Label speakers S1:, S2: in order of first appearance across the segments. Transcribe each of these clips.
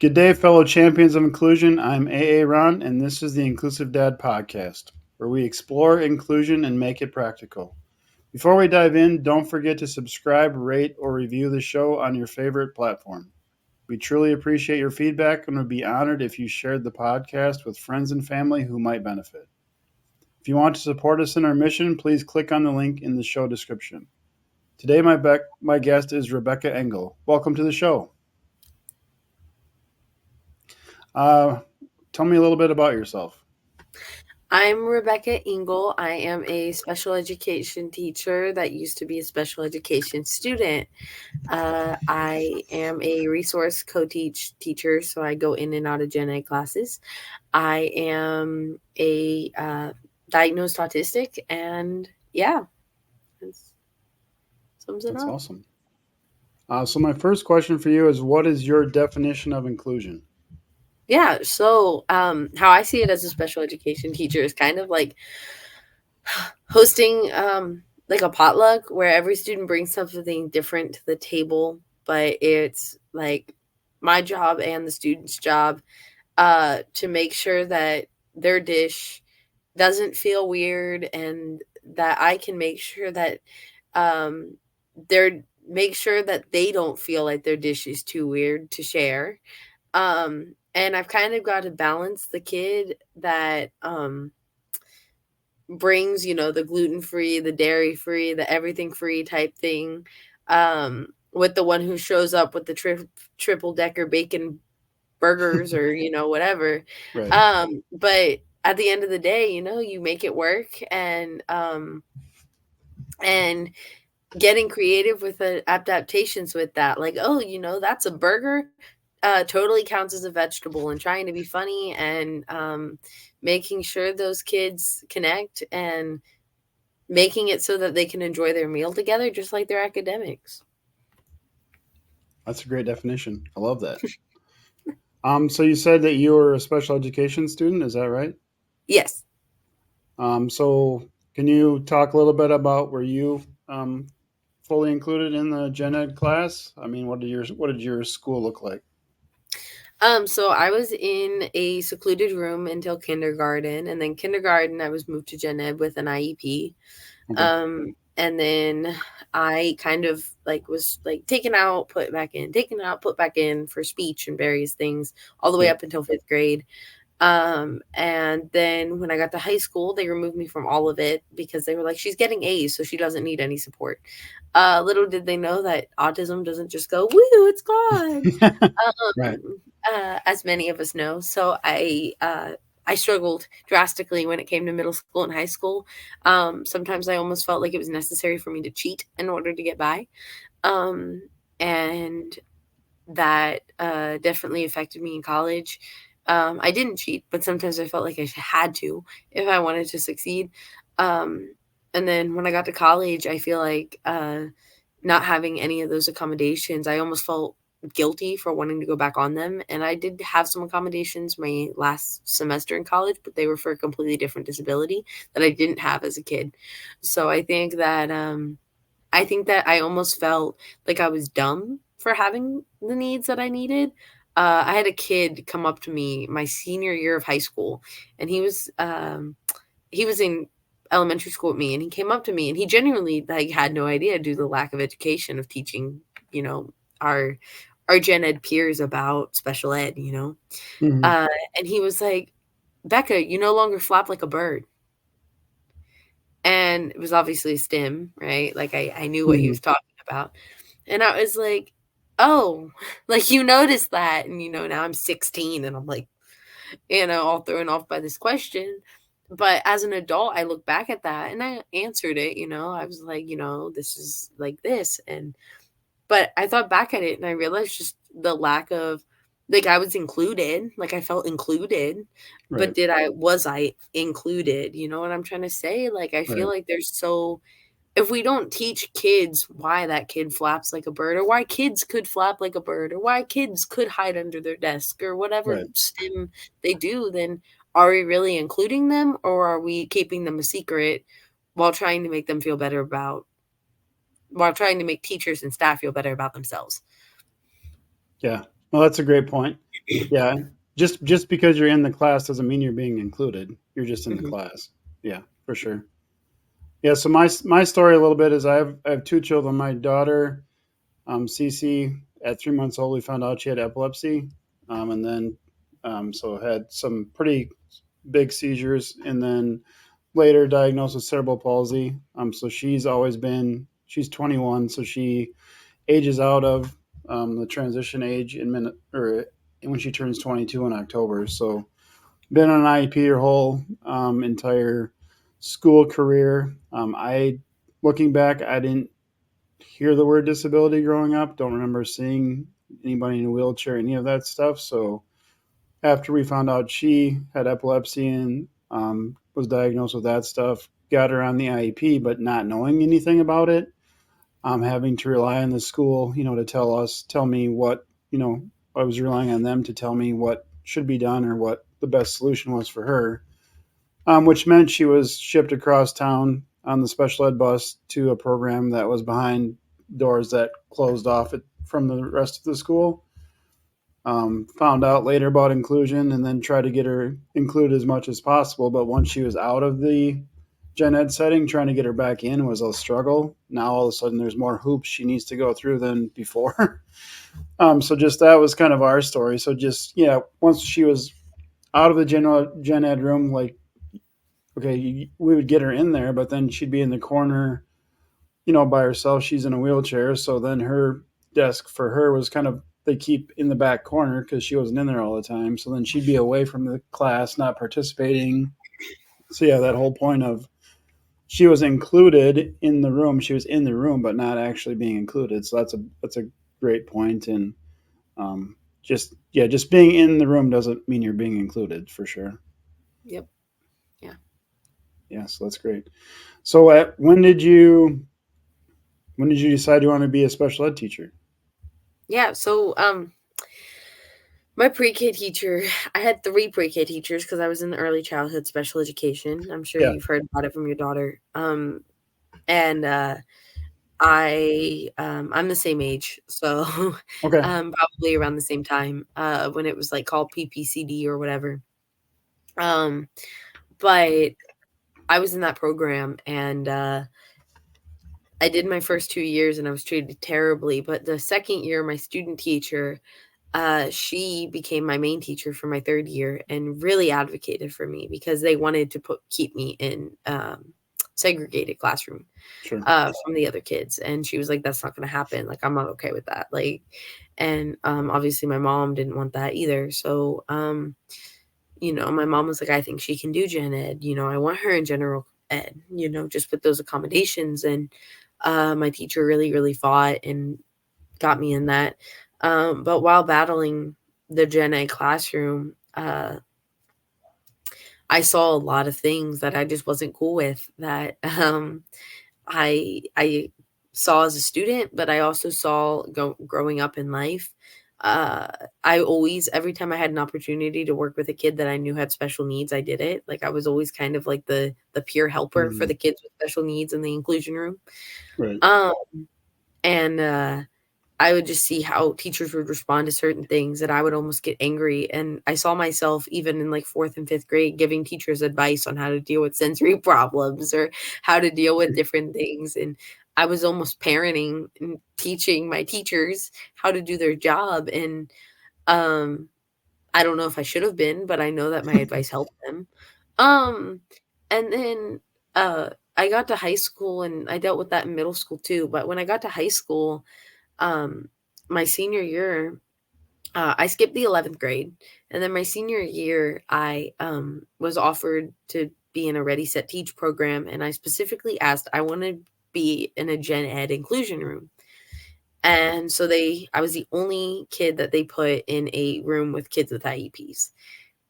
S1: Good day, fellow champions of inclusion. I'm AA Ron, and this is the Inclusive Dad Podcast, where we explore inclusion and make it practical. Before we dive in, don't forget to subscribe, rate, or review the show on your favorite platform. We truly appreciate your feedback and would be honored if you shared the podcast with friends and family who might benefit. If you want to support us in our mission, please click on the link in the show description. Today, my guest is Rebecca Engle. Welcome to the show. Uh, Tell me a little bit about yourself.
S2: I'm Rebecca Engle. I am a special education teacher that used to be a special education student. I am a resource co-teach teacher, so I go in and out of gen ed classes. I am a diagnosed autistic, and yeah, that sums it
S1: That's
S2: up.
S1: awesome. So my first question for you is, what is your definition of inclusion?
S2: Yeah, so how I see it as a special education teacher is kind of like hosting like a potluck where every student brings something different to the table, but it's like my job and the student's job to make sure that their dish doesn't feel weird, and that I can make sure that um they're make sure that they don't feel like their dish is too weird to share. And I've kind of got to balance the kid that brings, the gluten-free, the dairy-free, the everything-free type thing, with the one who shows up with the triple decker bacon burgers or, whatever.
S1: Right.
S2: But at the end of the day, you make it work, and getting creative with the adaptations with that. Like, oh, that's a burger. Totally counts as a vegetable, and trying to be funny and making sure those kids connect and making it so that they can enjoy their meal together, just like their academics.
S1: That's a great definition. I love that. So you said that you were a special education student, is that right?
S2: Yes.
S1: So can you talk a little bit about were you fully included in the gen ed class? I mean, what did your school look like?
S2: So I was in a secluded room until kindergarten, and then kindergarten I was moved to gen ed with an IEP.
S1: Okay.
S2: And then I kind of was taken out, put back in, taken out, put back in for speech and various things all the way
S1: Yeah.
S2: up until 5th grade. And then when I got to high school, they removed me from all of it because they were like, she's getting A's, so she doesn't need any support. Little did they know that autism doesn't just go, woo, it's gone.
S1: Right.
S2: As many of us know. So I struggled drastically when it came to middle school and high school. Sometimes I almost felt like it was necessary for me to cheat in order to get by. And that definitely affected me in college. I didn't cheat, but sometimes I felt like I had to if I wanted to succeed. And then when I got to college, I feel like not having any of those accommodations, I almost felt guilty for wanting to go back on them. And I did have some accommodations my last semester in college, but they were for a completely different disability that I didn't have as a kid. So I think that I almost felt like I was dumb for having the needs that I needed. I had a kid come up to me my senior year of high school, and he was in elementary school with me, and he came up to me, and he genuinely had no idea due to the lack of education of teaching, our gen ed peers about special ed.
S1: Mhm.
S2: And he was like, "Becca, you no longer flap like a bird." And it was obviously STEM, right? Like I knew what he
S1: Mhm.
S2: was talking about. And I was like, "Oh, like you noticed that." And now I'm 16 and I'm like, all thrown off by this question. But as an adult, I look back at that and I answered it. I was like, this is like this. But I thought back at it and I realized just the lack of, I was included, I felt included, but
S1: Right.
S2: was I included? You know what I'm trying to say? I feel
S1: Right.
S2: like if we don't teach kids why that kid flaps like a bird, or why kids could flap like a bird, or why kids could hide under their desk, or whatever
S1: Right.
S2: STEM they do, then are we really including them, or are we keeping them a secret while trying to make them feel better while trying to make teachers and staff feel better about themselves?
S1: Yeah. Well, that's a great point. Yeah, just because you're in the class doesn't mean you're being included. You're just in the
S2: Hmm.
S1: class. Yeah, for sure. Yeah. So my story a little bit is I have two children. My daughter, Cece, at 3 months old, we found out she had epilepsy, and then so had some pretty big seizures, and then later diagnosed with cerebral palsy. So she's 21, so she ages out of the transition age in minute or when she turns 22 in October. So been on an IEP her whole entire school career. I looking back, I didn't hear the word disability growing up. Don't remember seeing anybody in a wheelchair, any of that stuff. So after we found out she had epilepsy and was diagnosed with that stuff, got her on the IEP, but not knowing anything about it, having to rely on the school, to tell me what, I was relying on them to tell me what should be done or what the best solution was for her, which meant she was shipped across town on the special ed bus to a program that was behind doors that closed off it from the rest of the school. Found out later about inclusion and then tried to get her included as much as possible. But once she was out of the gen ed setting, trying to get her back in was a struggle. Now all of a sudden there's more hoops she needs to go through than before. So just that was kind of our story. So just yeah, once she was out of the gen ed room, like okay, we would get her in there, but then she'd be in the corner, by herself. She's in a wheelchair, so then her desk for her was kind of they keep in the back corner because she wasn't in there all the time. So then she'd be away from the class, not participating. So yeah, that whole point of she was included in the room. She was in the room, but not actually being included. So that's a great point. And just being in the room doesn't mean you're being included for sure.
S2: Yep. Yeah.
S1: Yeah, so that's great. So when did you decide you want to be a special ed teacher?
S2: Yeah. So, my pre-K teacher, I had three pre-K teachers because I was in the early childhood special education. I'm sure
S1: Yeah.
S2: you've heard about it from your daughter. And I'm the same age, so
S1: Okay.
S2: probably around the same time when it was like called PPCD or whatever. Um, but I was in that program and I did my first 2 years and I was treated terribly. But the second year, my student teacher, she became my main teacher for my third year and really advocated for me because they wanted to keep me in segregated classroom
S1: Sure.
S2: from the other kids. And she was like, "That's not going to happen. Like, I'm not okay with that." Like, and obviously, my mom didn't want that either. So, my mom was like, "I think she can do gen ed. I want her in general ed. Just with those accommodations." And my teacher really, really fought and got me in that. But while battling the gen ed classroom, I saw a lot of things that I just wasn't cool with that I saw as a student, but I also saw growing up in life. Uh, I always, every time I had an opportunity to work with a kid that I knew had special needs, I did it. Like I was always kind of like the peer helper for
S1: Mhm.
S2: the kids with special needs in the inclusion room.
S1: Right.
S2: Um, and I would just see how teachers would respond to certain things and I would almost get angry. And I saw myself even in like fourth and fifth grade giving teachers advice on how to deal with sensory problems or how to deal with different things. And I was almost parenting and teaching my teachers how to do their job. And um, I don't know if I should have been, but I know that my advice helped them. Um, and then I got to high school and I dealt with that in middle school too. But when I got to high school, um, my senior year, I skipped the 11th grade, and then my senior year, I was offered to be in a Ready Set Teach program, and I specifically asked I want to be in a gen ed inclusion room. And so I was the only kid that they put in a room with kids with IEPs.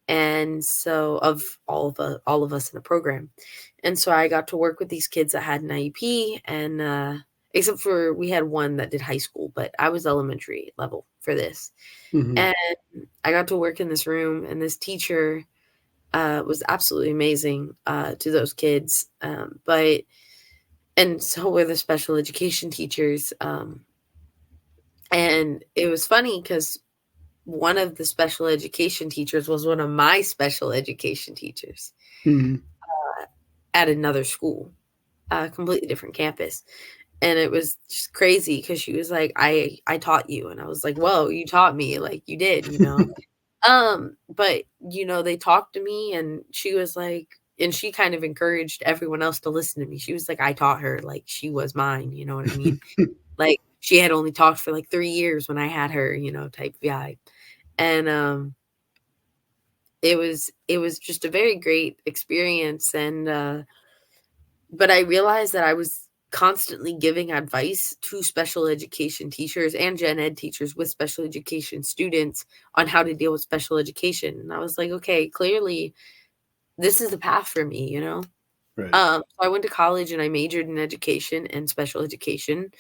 S2: And so of all of us in the program. And so I got to work with these kids that had an IEP and except for we had one that did high school, but I was elementary level for this.
S1: Hmm.
S2: And I got to work in this room and this teacher was absolutely amazing to those kids. But and so were the special education teachers. And it was funny because one of the special education teachers was one of my special education teachers
S1: Mhm.
S2: at another school, a completely different campus. And it was just crazy because she was like, I taught you. And I was like, whoa, you taught me. Like, you did, you know? But, you know, they talked to me and she was like, and she kind of encouraged everyone else to listen to me. She was like, I taught her, like, she was mine. You know what I mean? Like, she had only talked for like 3 years when I had her, you know, type vibe. And, it was just a very great experience. And, but I realized that I was constantly giving advice to special education teachers and gen ed teachers with special education students on how to deal with special education. And I was like, okay, clearly this is the path for me, you know?
S1: Right.
S2: So I went to college and I majored in education and special education.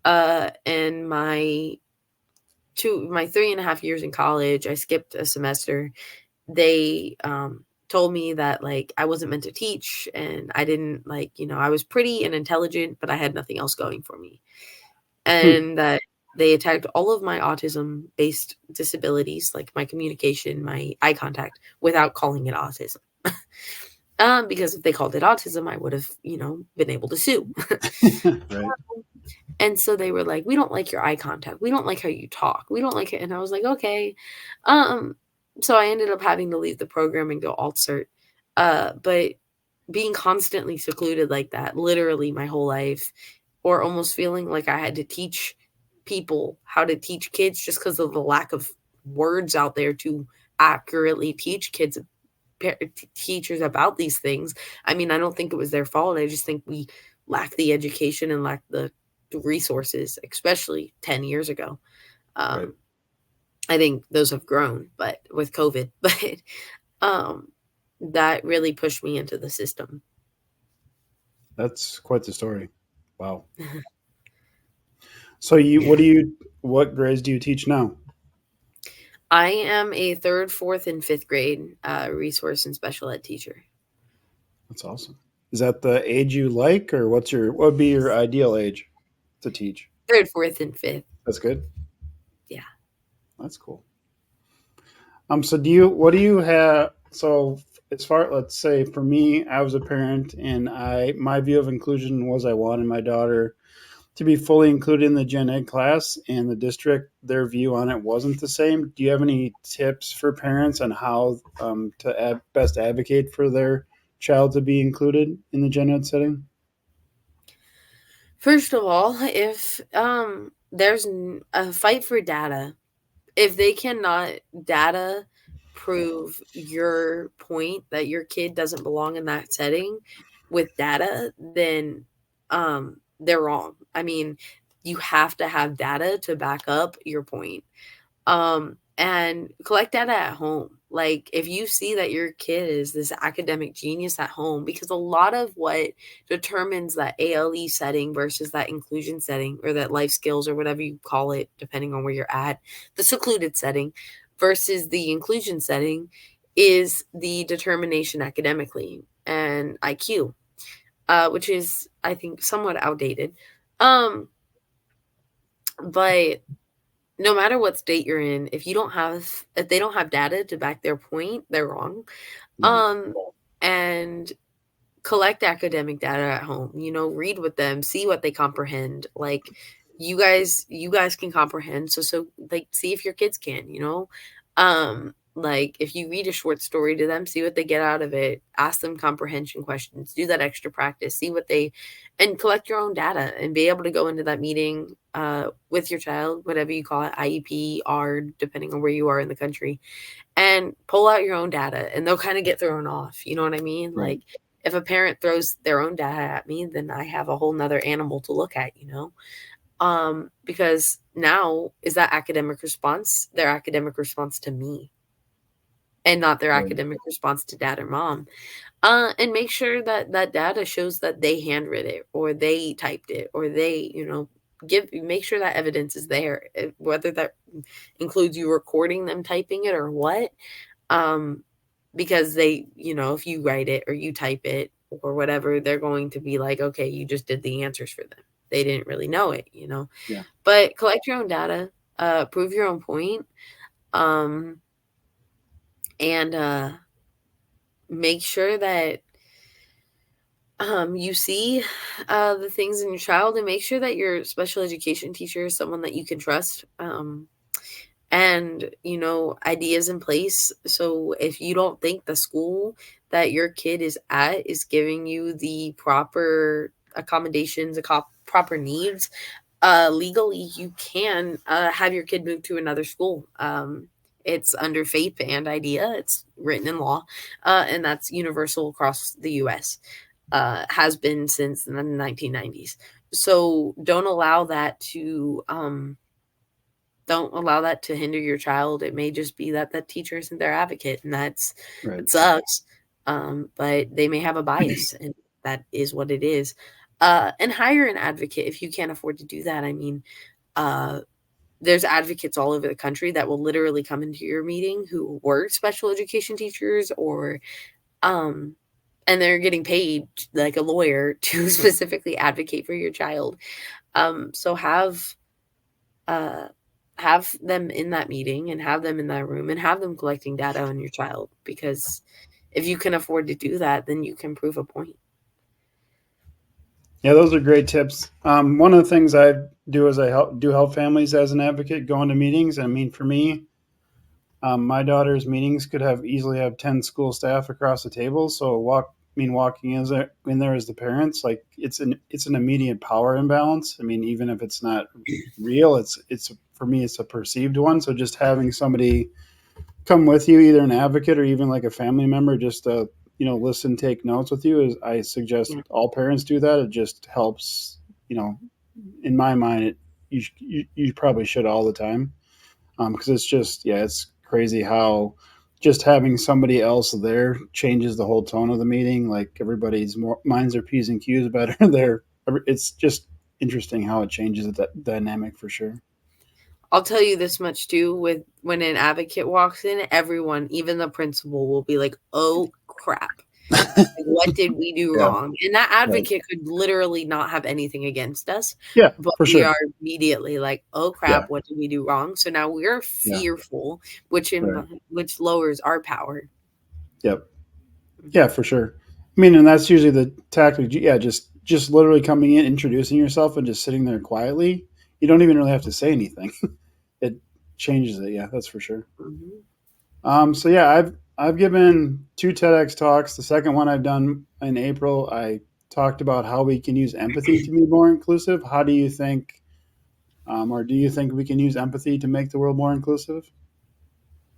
S2: And my 3.5 years in college, I skipped a semester. They told me that like I wasn't meant to teach and I didn't like, you know, I was pretty and intelligent, but I had nothing else going for me.
S1: Hmm.
S2: And that they attacked all of my autism based disabilities, like my communication, my eye contact, without calling it autism. Because if they called it autism, I would have, you know, been able to sue.
S1: Right.
S2: And so they were like, "We don't like your eye contact. We don't like how you talk. We don't like it." And I was like, "Okay." Um, so I ended up having to leave the program and go alt cert. But being constantly secluded like that, literally my whole life, or almost feeling like I had to teach people how to teach kids just because of the lack of words out there to accurately teach kids teachers about these things. I mean, I don't think it was their fault. I just think we lack the education and lack the resources, especially 10 years ago.
S1: Right.
S2: Um, I think those have grown, but with COVID, but um, that really pushed me into the system.
S1: That's quite the story. Wow. So what grades do you teach now?
S2: I am a third, fourth, and fifth grade resource and special ed teacher.
S1: That's awesome. Is that the age you like, or what would be your ideal age to teach?
S2: Third, fourth, and fifth.
S1: That's good.
S2: Yeah.
S1: That's cool. So what do you have? So as far, let's say for me, I was a parent, and my view of inclusion was I wanted my daughter to be fully included in the gen ed class, and the district, their view on it wasn't the same. Do you have any tips for parents on how to best advocate for their child to be included in the gen ed setting?
S2: First of all, if there's a fight for data, if they cannot data prove your point that your kid doesn't belong in that setting with data, then they're wrong. I mean, you have to have data to back up your point. And collect data at home. Like if you see that your kid is this academic genius at home, because a lot of what determines that ALE setting versus that inclusion setting or that life skills or whatever you call it, depending on where you're at, the secluded setting versus the inclusion setting is the determination academically and IQ, which is, I think, somewhat outdated. Um, but no matter what state you're in, if they don't have data to back their point, they're wrong.
S1: Right.
S2: Um, and collect academic data at home, you know, read with them, see what they comprehend. Like you guys can comprehend. So like see if your kids can, you know. Like if you read a short story to them, see what they get out of it, ask them comprehension questions, do that extra practice, see what they and collect your own data and be able to go into that meeting with your child, whatever you call it, IEP, R, depending on where you are in the country, and pull out your own data and they'll kind of get thrown off. You know what I mean?
S1: Right.
S2: Like if a parent throws their own data at me, then I have a whole nother animal to look at, you know? Because now is that academic response, their academic response to me and not their
S1: Right.
S2: academic response to dad or mom. And make sure that that data shows that they handwrote it or they typed it or they, you know, make sure that evidence is there, whether that includes you recording them typing it or what. Um, because they, you know, if you write it or you type it or whatever, they're going to be like, okay, you just did the answers for them. They didn't really know it, you know.
S1: Yeah.
S2: But collect your own data, prove your own point, Um, and make sure that you see the things in your child, and make sure that your special education teacher is someone that you can trust. And ideas in place, so if you don't think the school that your kid is at is giving you the proper accommodations, proper needs, legally you can have your kid move to another school. It's under FAPE and IDEA. It's written in law, and that's universal across the US. Has been since the 1990s. So don't allow that to hinder your child. It may just be that that teacher isn't their advocate, and
S1: Right.
S2: it sucks. But they may have a bias, and that is what it is. And hire an advocate if you can't afford to do that. I mean, uh, there's advocates all over the country that will literally come into your meeting who were special education teachers, or um, and they're getting paid like a lawyer to specifically advocate for your child. So uh, have them in that meeting, and have them in that room, and have them collecting data on your child, because if you can afford to do that, then you can prove a point.
S1: Yeah, those are great tips. One of the things I do is I help families as an advocate go into meetings. I mean, for me, my daughter's meetings could have easily have 10 school staff across the table. So walking in there as the parents, like it's an immediate power imbalance. I mean, even if it's not real, it's for me it's a perceived one. So just having somebody come with you, either an advocate or even like a family member, just to listen, take notes with you. Is I suggest
S2: Yeah.
S1: all parents do that. It just helps. In my mind, you probably should all the time, because it's just it's crazy how just having somebody else there changes the whole tone of the meeting. Like everybody's more minds are p's and q's better there. It's just interesting how it changes that dynamic for sure.
S2: I'll tell you this much too: with when an advocate walks in, everyone, even the principal, will be like, "Oh crap. Like, what did we do
S1: Yeah,
S2: wrong?" And that
S1: right.
S2: advocate could literally not have anything against us,
S1: Yeah,
S2: but
S1: for
S2: we
S1: sure.
S2: are immediately like, "Oh
S1: Yeah,
S2: crap, what did we do wrong?" So now we're
S1: yeah,
S2: fearful,
S1: right.
S2: which lowers our power.
S1: Yep. Yeah,
S2: Mhm.
S1: for sure. I mean, and that's usually the tactic. Yeah, just literally coming in, introducing yourself, and just sitting there quietly. You don't even really have to say anything. It changes it. Yeah, that's for sure.
S2: Mhm.
S1: So yeah, I've given two TEDx talks. The second one I've done in April. I talked about how we can use empathy to be more inclusive. How do you think, or do you think we can use empathy to make the world more inclusive?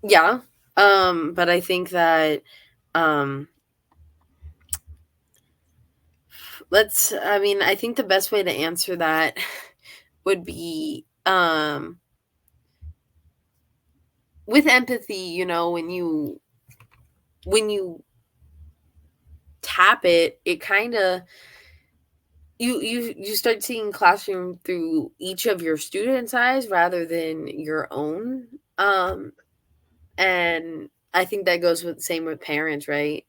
S2: Yeah. But I think that um I think the best way to answer that would be with empathy, when you tap it, it kind of you start seeing classroom through each of your students' eyes rather than your own. And I think that goes with same with parents, right?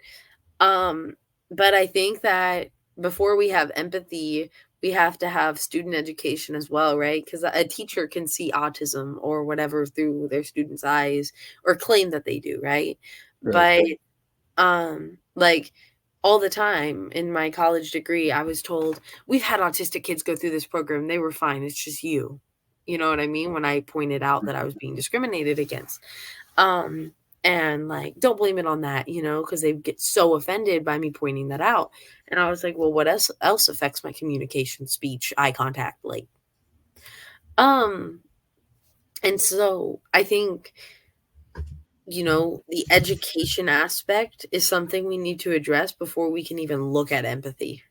S2: Um, but I think that before we have empathy, we have to have student education as well, right? Because a teacher can see autism or whatever through their students' eyes, or claim that they do, right?
S1: Right.
S2: But like all the time in my college degree, I was told, "We've had autistic kids go through this program. They were fine. It's just you." You know what I mean? When I pointed out that I was being discriminated against. Um, and like, don't blame it on that, because they get so offended by me pointing that out. And I was like, well, what else affects my communication, speech, eye contact, like, um, and so I think, the education aspect is something we need to address before we can even look at empathy.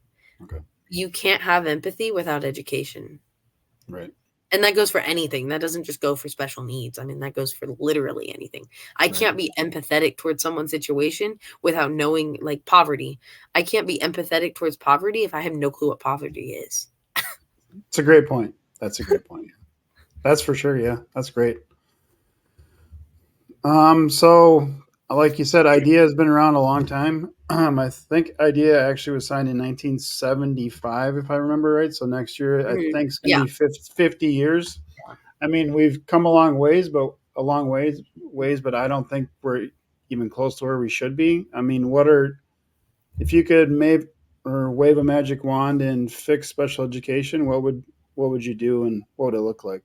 S1: Okay.
S2: You can't have empathy without education.
S1: Right.
S2: And that goes for anything. That doesn't just go for special needs. I mean, that goes for literally anything. I
S1: Right.
S2: can't be empathetic towards someone's situation without knowing, like, poverty. I can't be empathetic towards poverty if I have no clue what poverty is.
S1: It's a great point. That's a great point. That's for sure. Yeah, that's great. So like you said, IDEA has been around a long time. I think IDEA actually was signed in 1975, if I remember right. So next year, I
S2: Mhm.
S1: think it's going to
S2: Yeah.
S1: be 50 years. I mean, we've come a long ways, but a long ways, but I don't think we're even close to where we should be. I mean, what are if you could wave a magic wand and fix special education? What would you do, and what would it look like?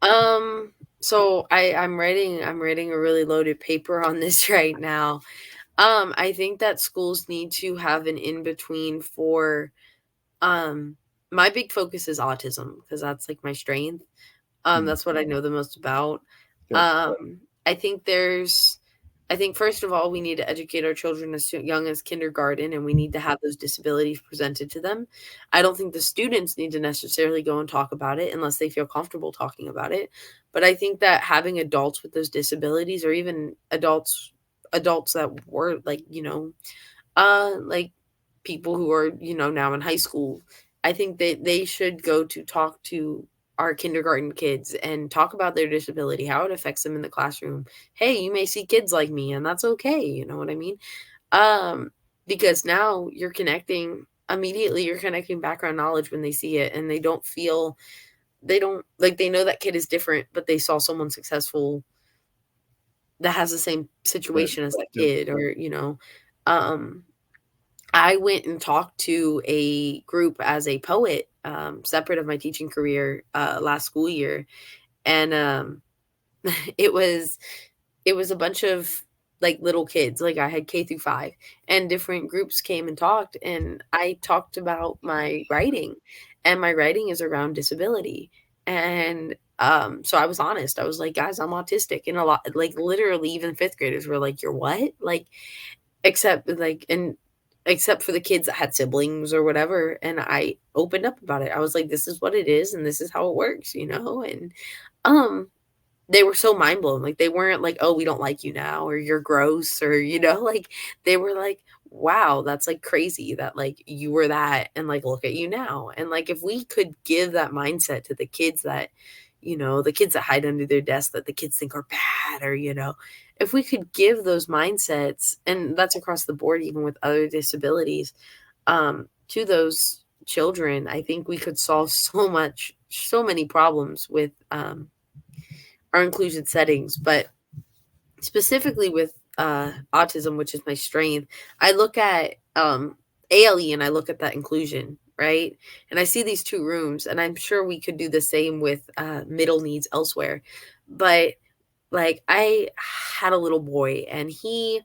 S2: Um, so I'm writing a really loaded paper on this right now. I think that schools need to have an in between for um my big focus is autism because that's like my strength.
S1: Hmm.
S2: That's what I know the most about.
S1: Yep.
S2: I think I think first of all, we need to educate our children as young as kindergarten, and we need to have those disabilities presented to them. I don't think the students need to necessarily go and talk about it unless they feel comfortable talking about it. But I think that having adults with those disabilities, or even adults that were like, like people who are, now in high school, I think that they should go to talk to our kindergarten kids and talk about their disability, how it affects them in the classroom. Hey, you may see kids like me, and that's okay. You know what I mean? Um, because now you're connecting background knowledge when they see it, and they don't like, they know that kid is different, but they saw someone successful that has the same
S1: Right.
S2: situation as that
S1: Yep.
S2: kid, or, um, I went and talked to a group as a poet, separate of my teaching career, last school year, and it was it was a bunch of like little kids. Like I had K through 5, and different groups came and talked, and I talked about my writing, and my writing is around disability. And so I was honest. I was like, guys, I'm autistic, and a lot, like literally, even fifth graders were like, "You're what?" Like, except for the kids that had siblings or whatever, and I opened up about it. I was like, "This is what it is, and this is how it works," and, um, they were so mind blown. Like, they weren't like, "Oh, we don't like you now," or "You're gross," or, like, they were like, "Wow, that's, like, crazy that, like, you were that, and, like, look at you now." And, like, if we could give that mindset to the kids that, the kids that hide under their desk that the kids think are bad, or, if we could give those mindsets, and that's across the board, even with other disabilities, to those children, I think we could solve so many problems with, our inclusion settings. But specifically with autism, which is my strength, I look at ALE, and I look at that inclusion, right? And I see these two rooms, and I'm sure we could do the same with middle needs elsewhere. But like, I had a little boy, and he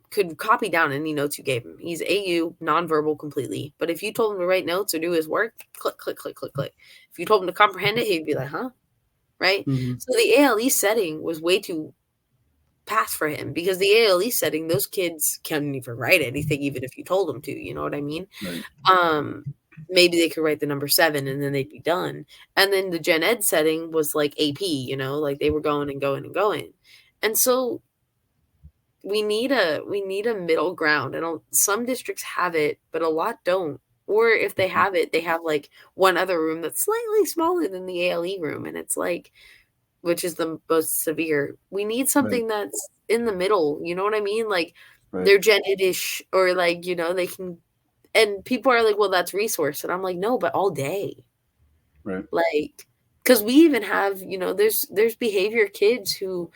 S2: could copy down any notes you gave him. He's AU, nonverbal completely. But if you told him to write notes or do his work, click, click, click, click, click. If you told him to comprehend it, he'd be like, huh? Right?
S1: Hmm.
S2: So the ALE setting was way too pass for him, because the ALE setting, those kids can't even write anything, even if you told them to. You know what I mean?
S1: Right.
S2: Um, Maybe they could write the number 7, and then they'd be done. And then the gen ed setting was like AP, like they were going and going and going. And so we need a middle ground, and some districts have it, but a lot don't. Or if they have it, they have like one other room that's slightly smaller than the ALE room, and it's like, which is the most severe. We need
S1: Right.
S2: something that's in the middle, you know what I mean? Like,
S1: Right.
S2: they're gen ed-ish, or like, they can, and people are like, "Well, that's resource." And I'm like, "No, but all day."
S1: Right.
S2: Like, because we even have, there's behavior kids who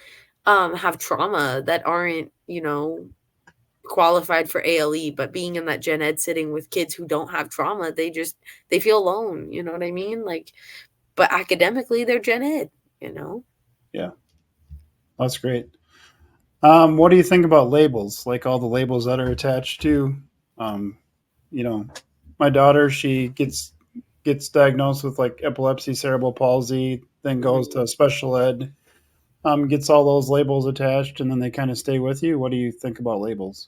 S2: have trauma that aren't, qualified for ALE, but being in that gen ed sitting with kids who don't have trauma, they feel alone, you know what I mean? Like, but academically they're gen ed, you know?
S1: Yeah. That's great. What do you think about labels? Like all the labels that are attached to, um, you know, my daughter, she gets diagnosed with like epilepsy, cerebral palsy, then goes
S2: Mhm.
S1: to special ed, gets all those labels attached, and then they kind of stay with you. What do you think about labels?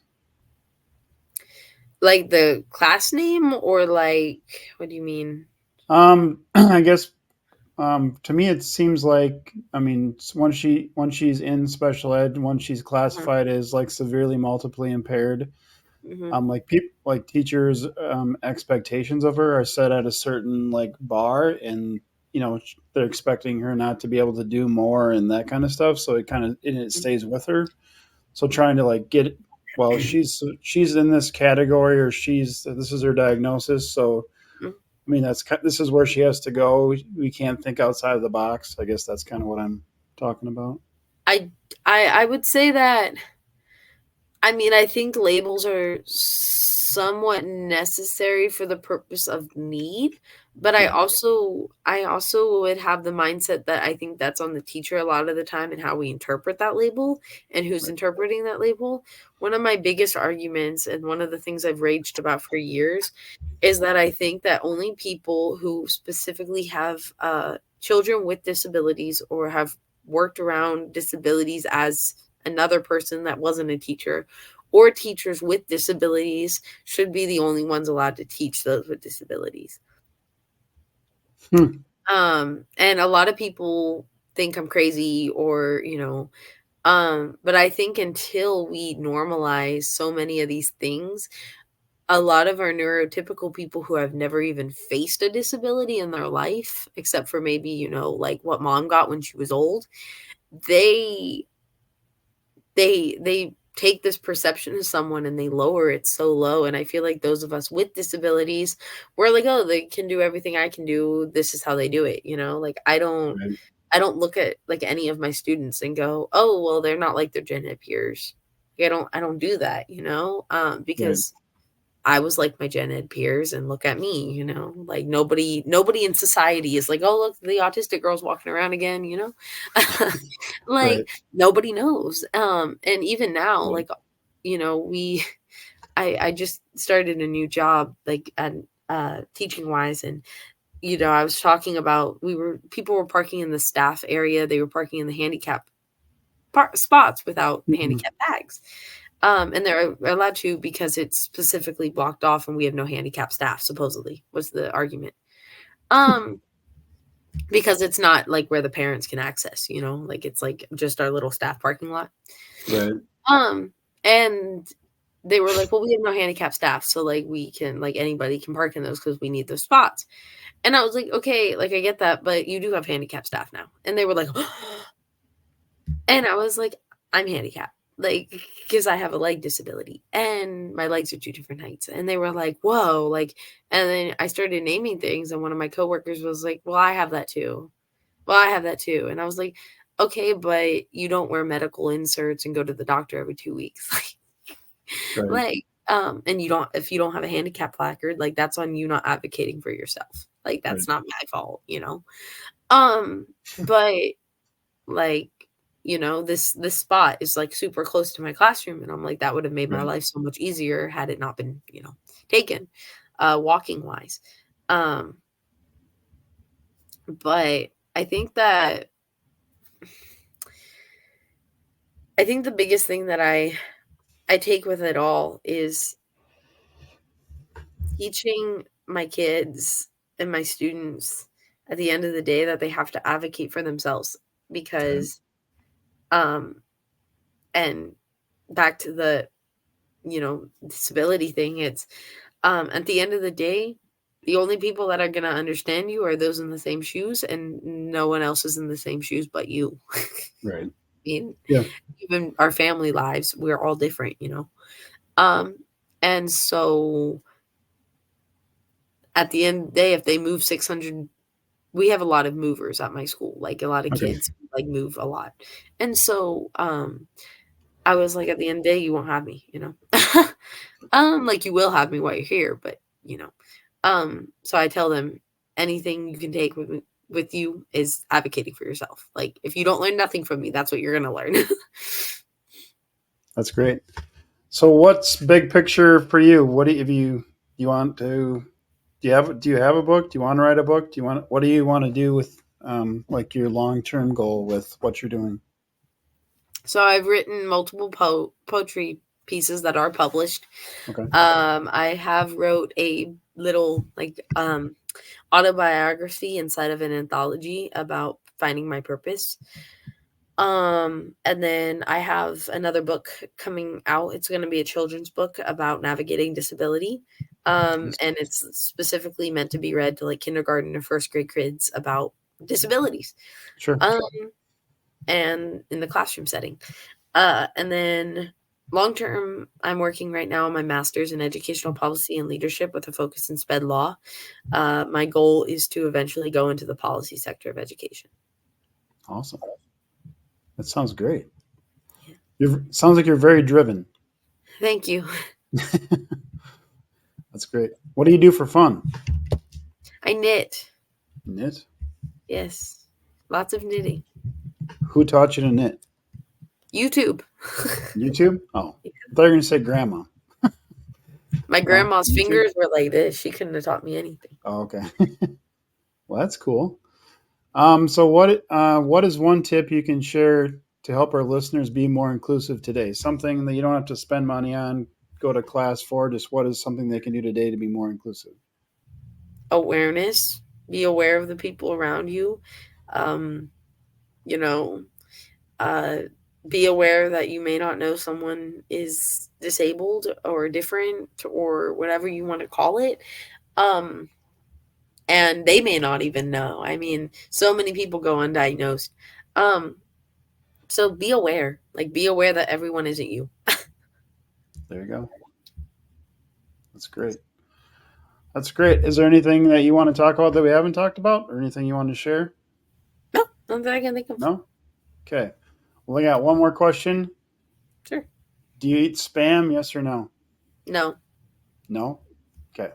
S2: Like the class name, or like, what do you mean?
S1: I guess to me, it seems like I mean, once she's in special ed, once she's
S2: Uh-huh.
S1: classified as like severely multiply impaired,
S2: Mhm.
S1: like people like teachers expectations of her are set at a certain like bar, and they're expecting her not to be able to do more and that kind of stuff, so it stays with her. So trying to like get, well, she's in this category, or this is her diagnosis, so
S2: Mhm.
S1: I mean, this is where she has to go. We can't think outside of the box. I guess that's kind of what I'm talking about.
S2: I I would say that, I mean, I think labels are somewhat necessary for the purpose of need, but
S1: Yeah.
S2: I also would have the mindset that I think that's on the teacher a lot of the time and how we interpret that label and who's
S1: Right.
S2: interpreting that label. One of my biggest arguments and one of the things I've raged about for years is that I think that only people who specifically have children with disabilities or have worked around disabilities as another person that wasn't a teacher, or teachers with disabilities should be the only ones allowed to teach those with disabilities.
S1: Hmm.
S2: And a lot of people think I'm crazy or, but I think until we normalize so many of these things, a lot of our neurotypical people who have never even faced a disability in their life, except for maybe, like what mom got when she was old, they they take this perception of someone and they lower it so low, and I feel like those of us with disabilities, we're like, "Oh, they can do everything I can do. This is how they do it," you know? Like,
S1: Right.
S2: I don't look at, like, any of my students and go, "Oh, well, they're not like their gen ed peers." Like, I don't do that,
S1: Right.
S2: because I was like my gen ed peers and look at me, like nobody in society is like, "Oh, look, the autistic girl's walking around again," you know?
S1: Right.
S2: Like, nobody knows. And even now,
S1: Right.
S2: like, we I just started a new job, like, at teaching wise, and I was talking about, people were parking in the staff area, they were parking in the handicap spots without
S1: Mhm.
S2: handicap bags. And they're allowed to because it's specifically blocked off and we have no handicap staff, supposedly, was the argument. Um, because it's not like where the parents can access, like it's like just our little staff parking lot.
S1: Right.
S2: Um, and they were like, well, we have no handicap staff, so like we can, like, anybody can park in those because we need those spots. And I was like, okay, like I get that, but you do have handicap staff now. And they were like, and I was like, I'm handicapped, like, because I have a leg disability and my legs are two different heights. And they were like, whoa, like, and then I started naming things, and one of my coworkers was like, well, I have that too. Well, I have that too. And I was like, okay, but you don't wear medical inserts and go to the doctor every 2 weeks.
S1: Right.
S2: Like, and if you don't have a handicap placard, like, that's on you not advocating for yourself. Like,
S1: Right.
S2: that's not my fault. Um, but like, this spot is like super close to my classroom, and I'm like, that would have made my
S1: Right.
S2: life so much easier had it not been, taken, walking wise. Um, but I think the biggest thing that I take with it all is teaching my kids and my students at the end of the day that they have to advocate for themselves,
S1: Right.
S2: because um and back to the, disability thing, it's at the end of the day, the only people that are going to understand you are those in the same shoes, and no one else is in the same shoes but you. I
S1: Right.
S2: mean,
S1: Yeah.
S2: even our family lives, we're all different. Um and so at the end of the day, if they move 600, we have a lot of movers at my school, like a lot of
S1: Okay.
S2: kids like move a lot. And so I was like, at the end of the day, you won't have me. Like, you will have me while you're here, but so I tell them, anything you can take with you is advocating for yourself. Like, if you don't learn nothing from me, that's what you're gonna learn.
S1: That's great. So, what's big picture for you? What do you want to? Do you have a book? Do you want to write a book? What do you want to do with like your long term goal with what you're doing?
S2: So I've written multiple poetry pieces that are published.
S1: Okay.
S2: I have wrote a little, like, autobiography inside of an anthology about finding my purpose. And then I have another book coming out. It's going to be a children's book about navigating disability. And it's specifically meant to be read to, like, kindergarten or first grade kids about disabilities.
S1: Sure.
S2: Um, and in the classroom setting. And then Long term, I'm working right now on my master's in educational policy and leadership with a focus in sped law. My goal is to eventually go into the policy sector of education.
S1: Awesome. That sounds great.
S2: Yeah.
S1: Sounds like you're very driven.
S2: Thank you.
S1: That's great. What do you do for fun?
S2: I knit.
S1: Knit?
S2: Yes. Lots of knitting.
S1: Who taught you to knit?
S2: YouTube.
S1: YouTube? Oh, I thought you were going to say grandma.
S2: My
S1: No,
S2: grandma's
S1: YouTube?
S2: fingers were like this. She couldn't have taught me anything.
S1: Oh, okay. Well, that's cool. So what is one tip you can share to help our listeners be more inclusive today? Something that you don't have to spend money on, go to class for. Just what is something they can do today to be more inclusive?
S2: Awareness. Be aware of the people around you. Um, you know, uh, be aware that you may not know someone is disabled or different or whatever you want to call it. Um, and they may not even know. I mean, so many people go undiagnosed. Um, so be aware. Like, be aware that everyone isn't you.
S1: There you go. That's great. That's great. Is there anything that you want to talk about that we haven't talked about, or anything you want to share?
S2: No, not that I can think of.
S1: No. Okay. Well, I got one more question.
S2: Sure.
S1: Do you eat spam? Yes or no?
S2: No.
S1: No. Okay.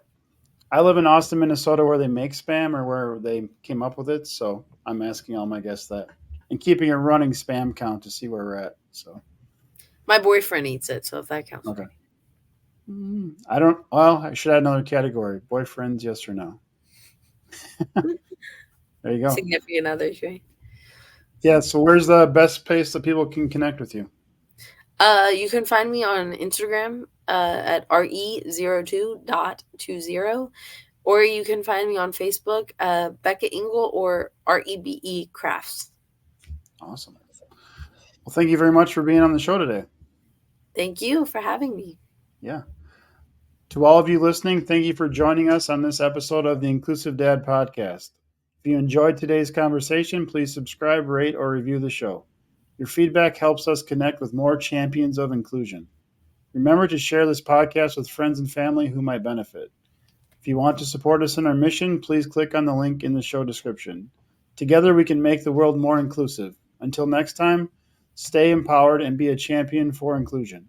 S1: I live in Austin, Minnesota, where they make spam or where they came up with it. So I'm asking all my guests that and keeping a running spam count to see where we're at. So
S2: My boyfriend eats it, so if that counts.
S1: okay. I don't. Well, I should add another category: boyfriends, yes or no. There you go.
S2: Significant others, right?
S1: Yeah. So where's the best place that people can connect with you?
S2: You can find me on Instagram at re02.20, or you can find me on Facebook, Becca Engle or REBE Crafts.
S1: Awesome. Well, thank you very much for being on the show today.
S2: Thank you for having me.
S1: Yeah. To all of you listening, thank you for joining us on this episode of the Inclusive Dad Podcast. If you enjoyed today's conversation, please subscribe, rate, or review the show. Your feedback helps us connect with more champions of inclusion. Remember to share this podcast with friends and family who might benefit. If you want to support us in our mission, please click on the link in the show description. Together, we can make the world more inclusive. Until next time, stay empowered and be a champion for inclusion.